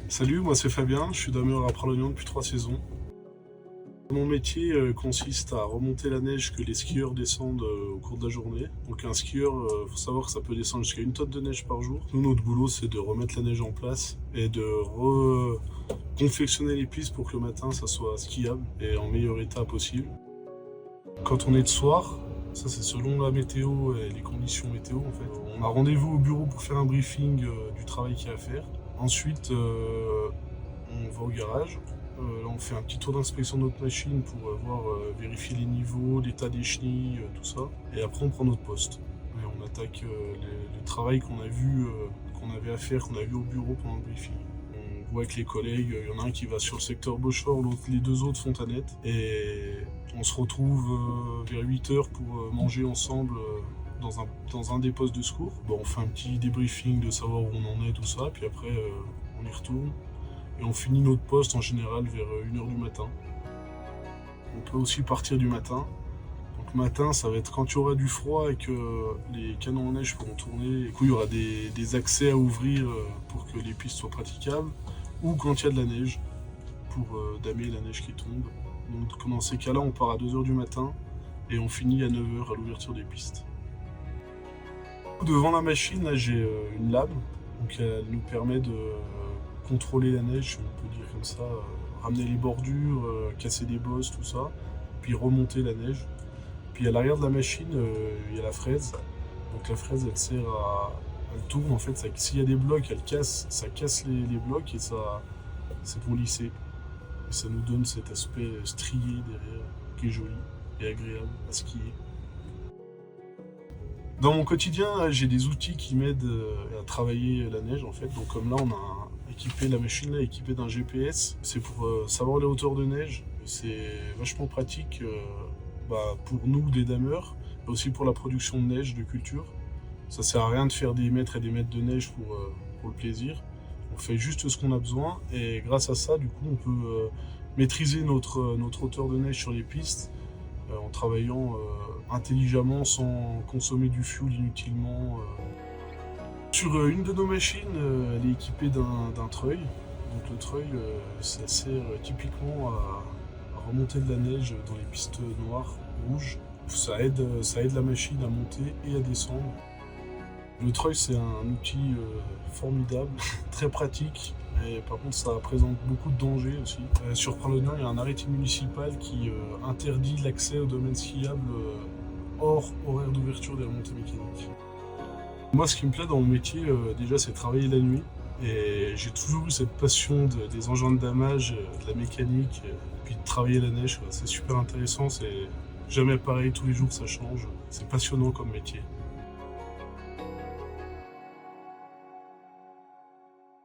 Salut, moi c'est Fabien, je suis dameur à Pralognan depuis 3 saisons. Mon métier consiste à remonter la neige que les skieurs descendent au cours de la journée. Donc un skieur, faut savoir que ça peut descendre jusqu'à 1 tonne de neige par jour. Nous, notre boulot, c'est de remettre la neige en place et de confectionner les pistes pour que le matin, ça soit skiable et en meilleur état possible. Quand on est de soir, ça c'est selon la météo et les conditions météo en fait. On a rendez-vous au bureau pour faire un briefing du travail qu'il y a à faire. Ensuite, on va au garage. Là, on fait un petit tour d'inspection de notre machine pour vérifier les niveaux, l'état des chenilles, tout ça. Et après, on prend notre poste. Et on attaque le travail qu'on a vu, qu'on avait à faire, qu'on a vu au bureau pendant le briefing. On voit avec les collègues, il y en a un qui va sur le secteur Beauchefort, les deux autres Fontanettes. Et on se retrouve vers 8h pour manger ensemble dans un des postes de secours. Bon, on fait un petit débriefing de savoir où on en est, tout ça. Puis après, on y retourne. Et on finit notre poste en général vers 1h du matin. On peut aussi partir du matin. Donc matin, ça va être quand il y aura du froid et que les canons en neige pourront tourner. Et du coup, il y aura des accès à ouvrir pour que les pistes soient praticables. Ou quand il y a de la neige, pour damer la neige qui tombe. Donc dans ces cas-là, on part à 2h du matin et on finit à 9h à l'ouverture des pistes. Devant la machine, là, j'ai une lame. Donc elle nous permet de contrôler la neige, si on peut dire comme ça, ramener les bordures, casser des bosses, tout ça, puis remonter la neige. Puis à l'arrière de la machine, il y a la fraise. Donc la fraise, elle sert elle tourne en fait, s'il y a des blocs, ça casse les blocs et ça, c'est pour lisser. Et ça nous donne cet aspect strié derrière, qui est joli et agréable à skier. Dans mon quotidien, j'ai des outils qui m'aident à travailler la neige en fait. Donc comme là, on a équipé la machine là, équipée d'un GPS. C'est pour savoir les hauteurs de neige. C'est vachement pratique pour nous des dameurs, mais aussi pour la production de neige de culture. Ça sert à rien de faire des mètres et des mètres de neige pour le plaisir. On fait juste ce qu'on a besoin et grâce à ça, du coup, on peut maîtriser notre hauteur de neige sur les pistes en travaillant intelligemment sans consommer du fuel inutilement. Sur une de nos machines, elle est équipée d'un treuil. Donc le treuil, ça sert typiquement à remonter de la neige dans les pistes noires, rouges. Ça aide la machine à monter et à descendre. Le treuil, c'est un outil formidable, très pratique. Et par contre, ça présente beaucoup de dangers aussi. Sur Pralognan, il y a un arrêté municipal qui interdit l'accès au domaine skiable hors horaire d'ouverture des remontées mécaniques. Moi, ce qui me plaît dans mon métier, déjà, c'est travailler la nuit. Et j'ai toujours eu cette passion des engins de damage, de la mécanique, puis de travailler la neige. C'est super intéressant, c'est jamais pareil, tous les jours ça change. C'est passionnant comme métier.